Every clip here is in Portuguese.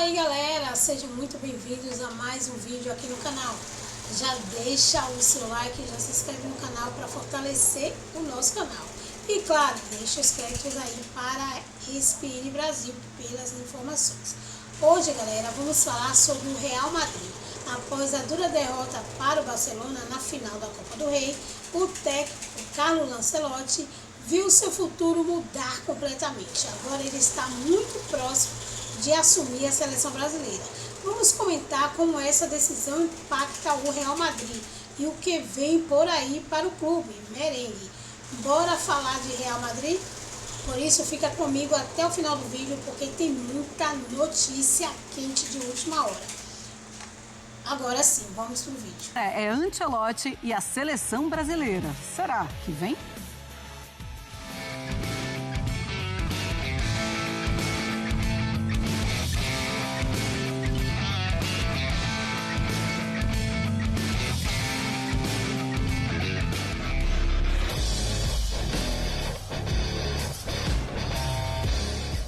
aí galera, sejam muito bem-vindos a mais um vídeo aqui no canal. Já deixa o seu like, já se inscreve no canal para fortalecer o nosso canal. E claro, deixa os créditos aí para ESPN Brasil pelas informações. Hoje galera, vamos falar sobre o Real Madrid. Após a dura derrota para o Barcelona na final da Copa do Rei, o técnico Carlo Ancelotti viu seu futuro mudar completamente. Agora ele está muito próximo de assumir a seleção brasileira. Vamos comentar como essa decisão impacta o Real Madrid e o que vem por aí para o clube merengue. Bora falar de Real Madrid? Por isso fica comigo até o final do vídeo, porque tem muita notícia quente de última hora. Agora sim, vamos pro vídeo. É Ancelotti e a seleção brasileira. Será que vem?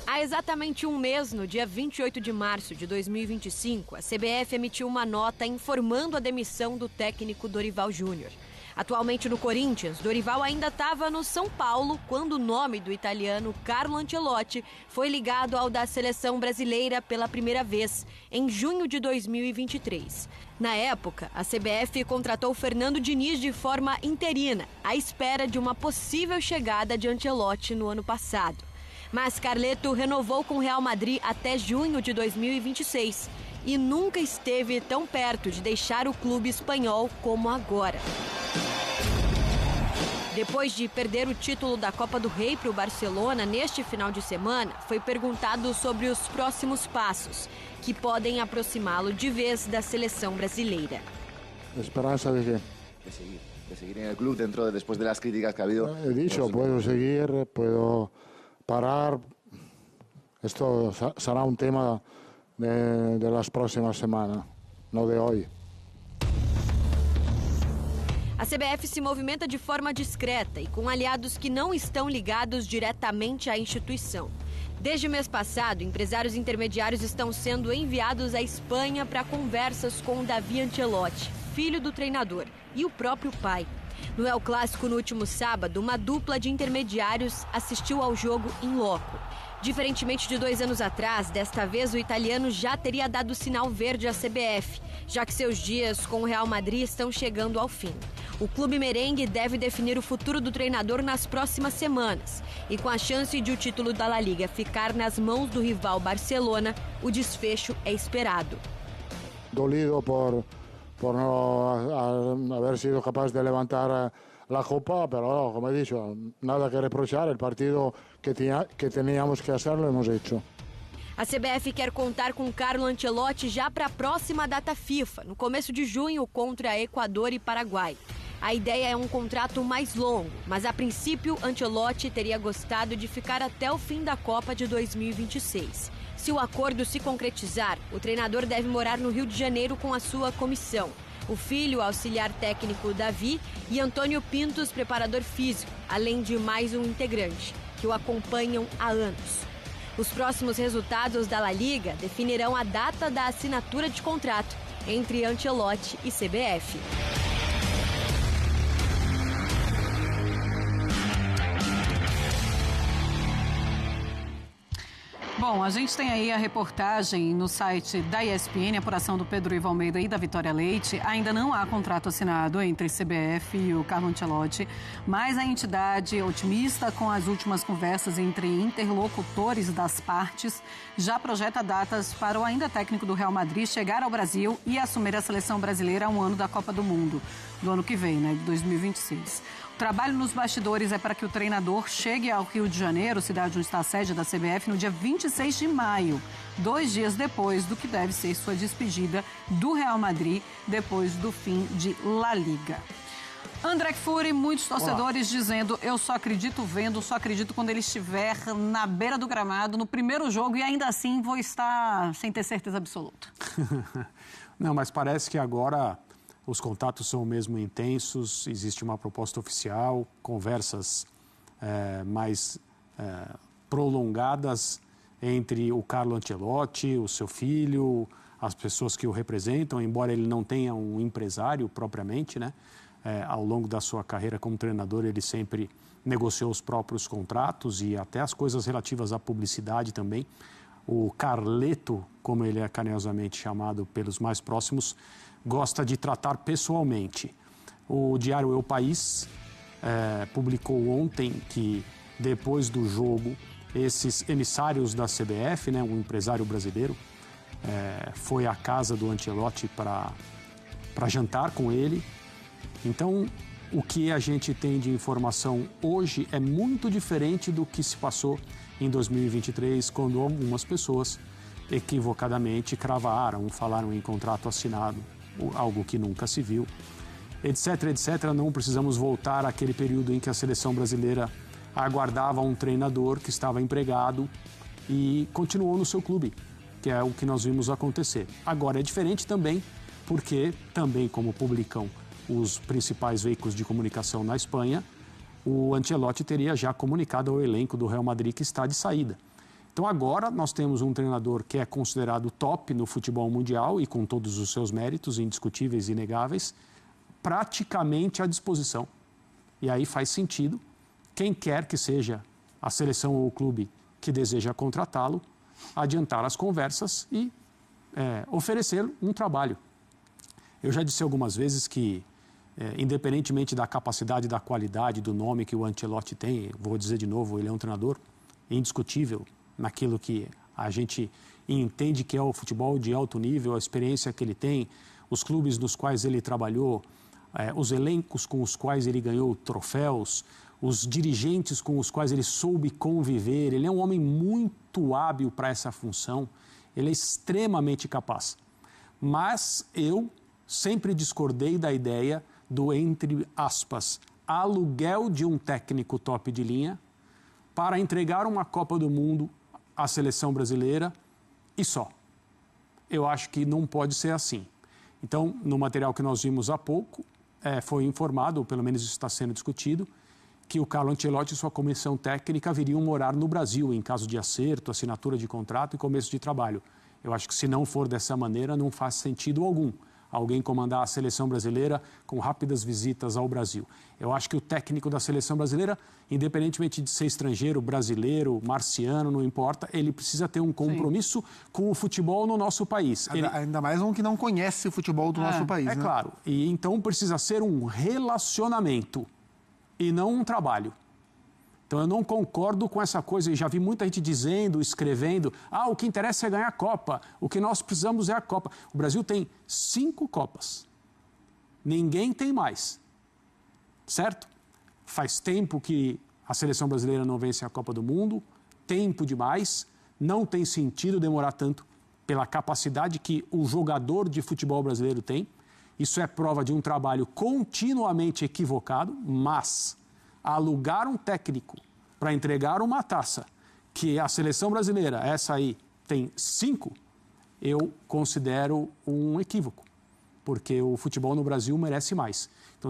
Há exatamente um mês, no dia 28 de março de 2025, a CBF emitiu uma nota informando a demissão do técnico Dorival Júnior. Atualmente no Corinthians, Dorival ainda estava no São Paulo quando o nome do italiano Carlo Ancelotti foi ligado ao da seleção brasileira pela primeira vez, em junho de 2023. Na época, a CBF contratou Fernando Diniz de forma interina, à espera de uma possível chegada de Ancelotti no ano passado. Mas Carleto renovou com o Real Madrid até junho de 2026 e nunca esteve tão perto de deixar o clube espanhol como agora. Depois de perder o título da Copa do Rei para o Barcelona neste final de semana, foi perguntado sobre os próximos passos, que podem aproximá-lo de vez da seleção brasileira. Esperança de quê? De seguir en el club después de las críticas que ha habido. He dicho, puedo seguir, puedo parar. Esto será un tema de las próximas semanas, no de hoy. A CBF se movimenta de forma discreta e com aliados que não estão ligados diretamente à instituição. Desde o mês passado, empresários intermediários estão sendo enviados à Espanha para conversas com Davi Ancelotti, filho do treinador, e o próprio pai. No El Clássico, no último sábado, uma dupla de intermediários assistiu ao jogo in loco. Diferentemente de 2 anos atrás, desta vez o italiano já teria dado sinal verde à CBF, já que seus dias com o Real Madrid estão chegando ao fim. O clube merengue deve definir o futuro do treinador nas próximas semanas. E com a chance de o título da La Liga ficar nas mãos do rival Barcelona, o desfecho é esperado. Dolido por no haber sido capaz de levantar la copa, pero como he dicho, nada que reprochar, el partido que teníamos que hacer lo hemos hecho. A CBF quer contar com Carlo Ancelotti já para a próxima data FIFA, no começo de junho, contra Equador e Paraguai. A ideia é um contrato mais longo, mas a princípio Ancelotti teria gostado de ficar até o fim da Copa de 2026. Se o acordo se concretizar, o treinador deve morar no Rio de Janeiro com a sua comissão. O filho, auxiliar técnico Davi, e Antônio Pintos, preparador físico, além de mais um integrante, que o acompanham há anos. Os próximos resultados da La Liga definirão a data da assinatura de contrato entre Ancelotti e CBF. Bom, a gente tem aí a reportagem no site da ESPN, a apuração do Pedro Ivo Almeida e da Vitória Leite. Ainda não há contrato assinado entre CBF e o Carlo Ancelotti, mas a entidade, otimista com as últimas conversas entre interlocutores das partes, já projeta datas para o ainda técnico do Real Madrid chegar ao Brasil e assumir a seleção brasileira a um ano da Copa do Mundo, do ano que vem, né, de 2026. O trabalho nos bastidores é para que o treinador chegue ao Rio de Janeiro, cidade onde está a sede da CBF, no dia 26 de maio, 2 dias depois do que deve ser sua despedida do Real Madrid, depois do fim de La Liga. André Kfouri, muitos torcedores dizendo: eu só acredito vendo, só acredito quando ele estiver na beira do gramado, no primeiro jogo, e ainda assim vou estar sem ter certeza absoluta. Não, mas parece que agora os contatos são mesmo intensos, existe uma proposta oficial, conversas mais prolongadas entre o Carlo Ancelotti, o seu filho, as pessoas que o representam, embora ele não tenha um empresário propriamente, né? Ao longo da sua carreira como treinador, ele sempre negociou os próprios contratos e até as coisas relativas à publicidade também. O Carleto, como ele é carinhosamente chamado pelos mais próximos, gosta de tratar pessoalmente. O diário El País publicou ontem que, depois do jogo, esses emissários da CBF, né, um empresário brasileiro, foi à casa do Ancelotti para jantar com ele. Então, o que a gente tem de informação hoje é muito diferente do que se passou em 2023, quando algumas pessoas equivocadamente cravaram, falaram em contrato assinado, algo que nunca se viu, etc, etc. Não precisamos voltar àquele período em que a seleção brasileira aguardava um treinador que estava empregado e continuou no seu clube, que é o que nós vimos acontecer. Agora, é diferente também, porque também, como publicam os principais veículos de comunicação na Espanha, o Ancelotti teria já comunicado ao elenco do Real Madrid que está de saída. Então agora nós temos um treinador que é considerado top no futebol mundial e com todos os seus méritos indiscutíveis e inegáveis, praticamente à disposição. E aí faz sentido, quem quer que seja a seleção ou o clube que deseja contratá-lo, adiantar as conversas e oferecer um trabalho. Eu já disse algumas vezes que, independentemente da capacidade, da qualidade, do nome que o Ancelotti tem, vou dizer de novo, ele é um treinador indiscutível naquilo que a gente entende que é o futebol de alto nível, a experiência que ele tem, os clubes nos quais ele trabalhou, os elencos com os quais ele ganhou troféus, os dirigentes com os quais ele soube conviver. Ele é um homem muito hábil para essa função, ele é extremamente capaz. Mas eu sempre discordei da ideia do, entre aspas, aluguel de um técnico top de linha para entregar uma Copa do Mundo à seleção brasileira e só. Eu acho que não pode ser assim. Então, no material que nós vimos há pouco, foi informado, ou pelo menos está sendo discutido, que o Carlo Ancelotti e sua comissão técnica viriam morar no Brasil em caso de acerto, assinatura de contrato e começo de trabalho. Eu acho que se não for dessa maneira, não faz sentido algum alguém comandar a seleção brasileira com rápidas visitas ao Brasil. Eu acho que o técnico da seleção brasileira, independentemente de ser estrangeiro, brasileiro, marciano, não importa, ele precisa ter um compromisso com o futebol no nosso país. Ainda mais um que não conhece o futebol do nosso país, né? Claro. E então precisa ser um relacionamento e não um trabalho. Então eu não concordo com essa coisa, e já vi muita gente dizendo, escrevendo, o que interessa é ganhar a Copa, o que nós precisamos é a Copa. O Brasil tem 5 Copas, ninguém tem mais, certo? Faz tempo que a seleção brasileira não vence a Copa do Mundo, tempo demais, não tem sentido demorar tanto pela capacidade que o jogador de futebol brasileiro tem. Isso é prova de um trabalho continuamente equivocado, mas alugar um técnico para entregar uma taça, que a seleção brasileira, essa aí, tem 5, eu considero um equívoco, porque o futebol no Brasil merece mais. Então,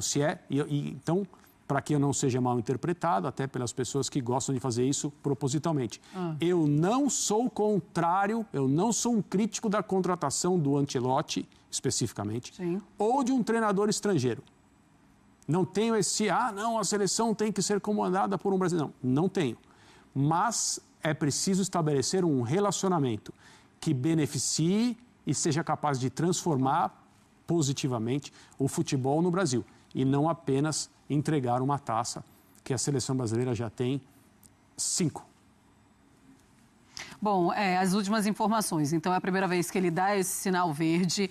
então, para que eu não seja mal interpretado, até pelas pessoas que gostam de fazer isso propositalmente, eu não sou contrário, eu não sou um crítico da contratação do Ancelotti, especificamente, ou de um treinador estrangeiro. Não tenho esse, a seleção tem que ser comandada por um brasileiro. Não tenho. Mas é preciso estabelecer um relacionamento que beneficie e seja capaz de transformar positivamente o futebol no Brasil. E não apenas entregar uma taça, que a seleção brasileira já tem 5. Bom, as últimas informações. Então, é a primeira vez que ele dá esse sinal verde.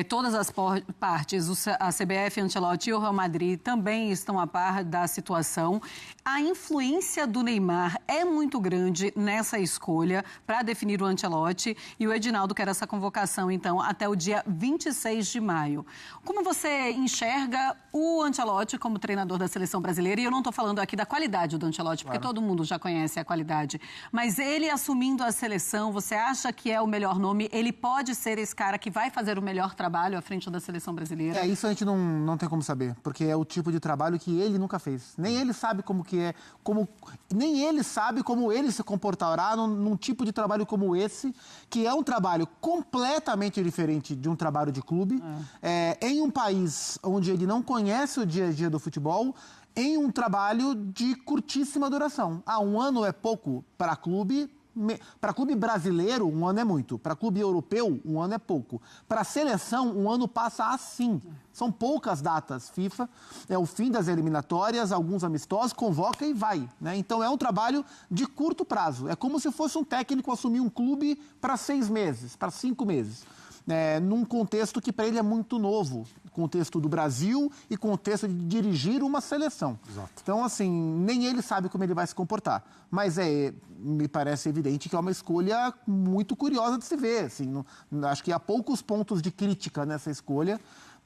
Todas as partes, a CBF, Ancelotti e o Real Madrid também estão a par da situação. A influência do Neymar é muito grande nessa escolha para definir o Ancelotti. E o Edinaldo quer essa convocação, então, até o dia 26 de maio. Como você enxerga o Ancelotti como treinador da seleção brasileira? E eu não estou falando aqui da qualidade do Ancelotti, porque todo mundo já conhece a qualidade. Mas ele assumindo assumindo a seleção, você acha que é o melhor nome? Ele pode ser esse cara que vai fazer o melhor trabalho à frente da seleção brasileira? Isso a gente não tem como saber, porque é o tipo de trabalho que ele nunca fez. Nem ele sabe como que é, nem ele sabe como ele se comportará num tipo de trabalho como esse, que é um trabalho completamente diferente de um trabalho de clube, em um país onde ele não conhece o dia a dia do futebol, em um trabalho de curtíssima duração. 1 ano é pouco para clube. Para clube brasileiro, 1 ano é muito. Para clube europeu, 1 ano é pouco. Para seleção, 1 ano passa assim. São poucas datas FIFA. É o fim das eliminatórias, alguns amistosos, convoca e vai, né? Então é um trabalho de curto prazo. É como se fosse um técnico assumir um clube para 6 meses, para 5 meses. Num contexto que para ele é muito novo, contexto do Brasil e contexto de dirigir uma seleção. Exato. Então, assim, nem ele sabe como ele vai se comportar. Mas me parece evidente que é uma escolha muito curiosa de se ver. Assim, acho que há poucos pontos de crítica nessa escolha.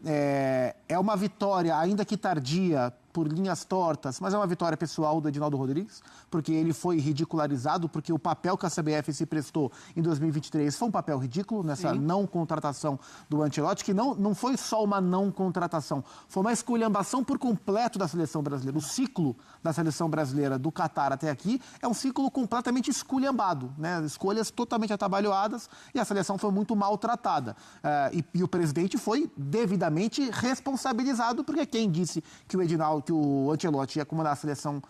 É uma vitória, ainda que tardia, por linhas tortas, mas é uma vitória pessoal do Edinaldo Rodrigues, porque ele foi ridicularizado, porque o papel que a CBF se prestou em 2023 foi um papel ridículo, nessa não contratação do Ancelotti, que não foi só uma não contratação, foi uma esculhambação por completo da seleção brasileira. O ciclo da seleção brasileira do Catar até aqui é um ciclo completamente esculhambado, né? Escolhas totalmente atabalhoadas e a seleção foi muito maltratada. E o presidente foi devidamente responsabilizado, porque quem disse que o Ancelotti ia comandar a seleção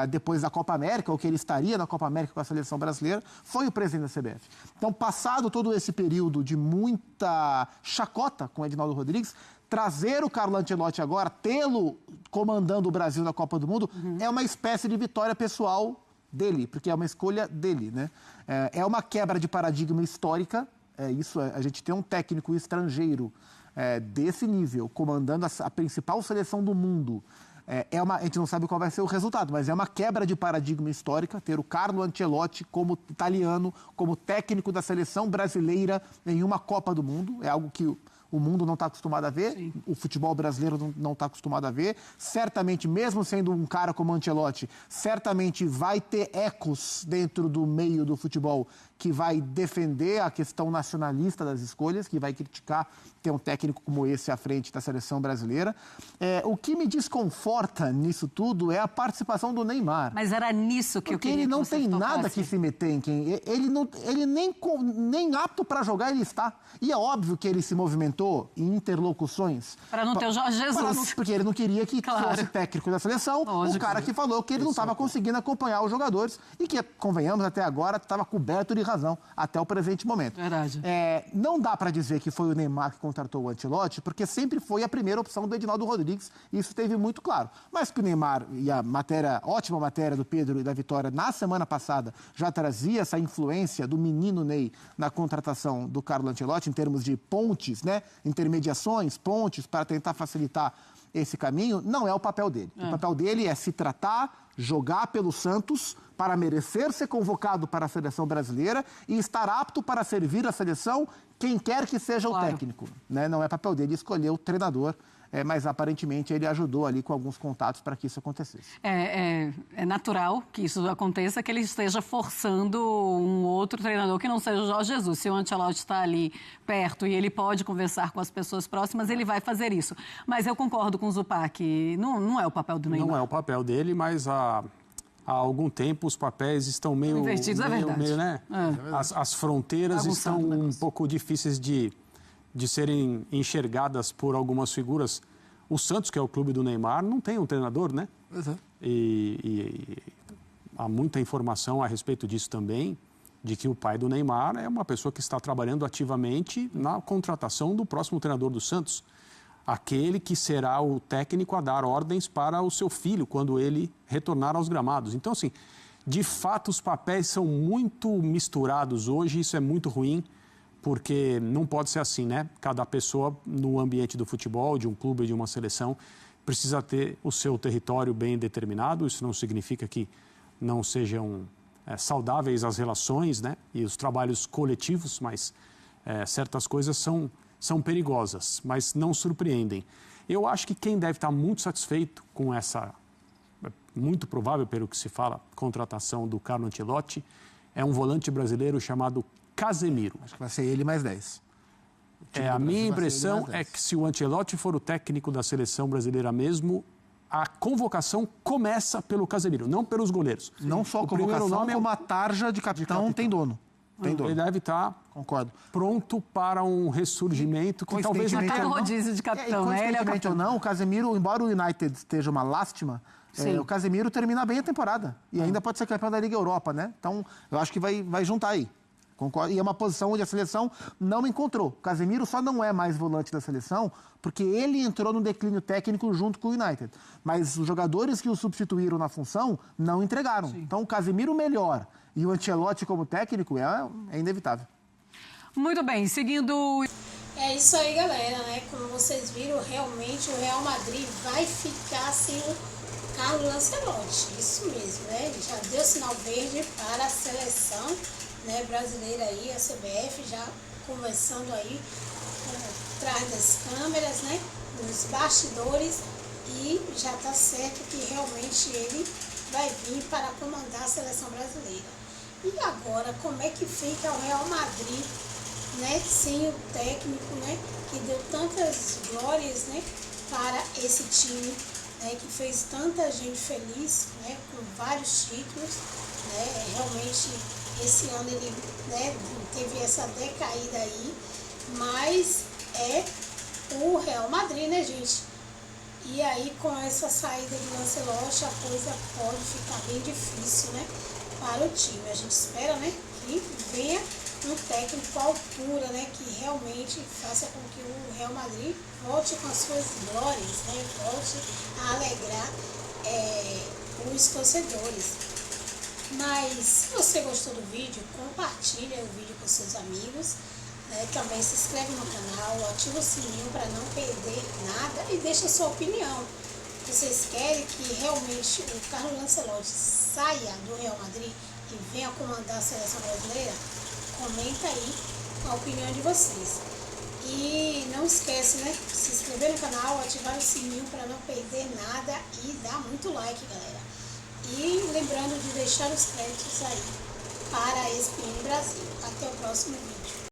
depois da Copa América, ou que ele estaria na Copa América com a seleção brasileira, foi o presidente da CBF. Então, passado todo esse período de muita chacota com o Edinaldo Rodrigues, trazer o Carlo Ancelotti agora, tê-lo comandando o Brasil na Copa do Mundo, é uma espécie de vitória pessoal dele, porque é uma escolha dele, né? É uma quebra de paradigma histórica, a gente tem um técnico estrangeiro desse nível, comandando a principal seleção do mundo. A gente não sabe qual vai ser o resultado, mas é uma quebra de paradigma histórica ter o Carlo Ancelotti como italiano, como técnico da seleção brasileira em uma Copa do Mundo. É algo que o mundo não está acostumado a ver, sim. O futebol brasileiro não está acostumado a ver. Certamente, mesmo sendo um cara como Ancelotti, certamente vai ter ecos dentro do meio do futebol que vai defender a questão nacionalista das escolhas, que vai criticar ter um técnico como esse à frente da seleção brasileira. O que me desconforta nisso tudo é a participação do Neymar. Mas era nisso que eu queria que você tocasse. Porque ele não tem nada que se meter em quem... Ele nem apto para jogar ele está. E é óbvio que ele se movimentou em interlocuções... Para não ter o Jorge Jesus. Porque ele não queria que fosse técnico da seleção, lógico, o cara que falou que ele não estava conseguindo acompanhar os jogadores e que, convenhamos, até agora estava coberto de razão, até o presente momento. Verdade. Não dá para dizer que foi o Neymar que contratou o Ancelotti, porque sempre foi a primeira opção do Edinaldo Rodrigues, e isso esteve muito claro. Mas que o Neymar, e a ótima matéria do Pedro e da Vitória na semana passada, já trazia essa influência do menino Ney na contratação do Carlo Ancelotti, em termos de pontes, né? Intermediações, pontes, para tentar facilitar esse caminho, não é o papel dele. O papel dele é se tratar, jogar pelo Santos, para merecer ser convocado para a seleção brasileira e estar apto para servir a seleção, quem quer que seja o técnico, né? Não é papel dele escolher o treinador, mas aparentemente ele ajudou ali com alguns contatos para que isso acontecesse. É natural que isso aconteça, que ele esteja forçando um outro treinador que não seja o Jorge Jesus. Se o Ancelotti está ali perto e ele pode conversar com as pessoas próximas, ele vai fazer isso. Mas eu concordo com o Zupá que não é o papel do Neymar. Não é o papel dele, mas há algum tempo os papéis estão meio... invertidos, é verdade. Né? As fronteiras estão um pouco difíceis de serem enxergadas por algumas figuras. O Santos, que é o clube do Neymar, não tem um treinador, né? Exato. E há muita informação a respeito disso também, de que o pai do Neymar é uma pessoa que está trabalhando ativamente na contratação do próximo treinador do Santos. Aquele que será o técnico a dar ordens para o seu filho quando ele retornar aos gramados. Então, assim, de fato, os papéis são muito misturados hoje, isso é muito ruim, porque não pode ser assim, né? Cada pessoa no ambiente do futebol, de um clube, de uma seleção, precisa ter o seu território bem determinado. Isso não significa que não sejam saudáveis as relações, né? E os trabalhos coletivos, mas certas coisas são perigosas, mas não surpreendem. Eu acho que quem deve estar muito satisfeito com essa, muito provável, pelo que se fala, contratação do Carlo Ancelotti, é um volante brasileiro chamado Casemiro. Acho que vai ser ele mais 10. A minha impressão é que se o Ancelotti for o técnico da seleção brasileira mesmo, a convocação começa pelo Casemiro, não pelos goleiros. Não só a convocação, como a tarja de capitão tem dono. Ele deve estar pronto para um ressurgimento que talvez não tenha rodízio de capitão, né? Ele é ou não, o Casemiro, embora o United esteja uma lástima, o Casemiro termina bem a temporada. E ainda pode ser campeão da Liga Europa, né? Então, eu acho que vai juntar aí. Concordo. E é uma posição onde a seleção não encontrou. O Casemiro só não é mais volante da seleção porque ele entrou no declínio técnico junto com o United. Mas os jogadores que o substituíram na função não entregaram. Sim. Então, o Casemiro melhor e o Ancelotti como técnico é inevitável. Muito bem, seguindo... É isso aí, galera, né? Como vocês viram, realmente o Real Madrid vai ficar sem o Carlo Ancelotti. Isso mesmo, né? Ele já deu sinal verde para a seleção, né, brasileira aí, a CBF, já conversando aí atrás das câmeras, né, nos bastidores, e já está certo que realmente ele vai vir para comandar a seleção brasileira. E agora, como é que fica o Real Madrid, né, sem o técnico, né, que deu tantas glórias, né, para esse time, né, que fez tanta gente feliz, né, com vários títulos, né, realmente esse ano ele, né, teve essa decaída aí, mas é o Real Madrid, né, gente? E aí, com essa saída do Ancelotti, a coisa pode ficar bem difícil, né, para o time. A gente espera, né, que venha um técnico à altura, né, que realmente faça com que o Real Madrid volte com as suas glórias, né, volte a alegrar os torcedores. Mas se você gostou do vídeo, compartilha o vídeo com seus amigos, né? Também se inscreve no canal, ativa o sininho para não perder nada e deixa a sua opinião. Vocês querem que realmente o Carlo Ancelotti saia do Real Madrid e venha comandar a seleção brasileira? Comenta aí a opinião de vocês. E não esquece, né, de se inscrever no canal, ativar o sininho para não perder nada e dar muito like, galera. E lembrando de deixar os créditos aí para a ESPN Brasil. Até o próximo vídeo.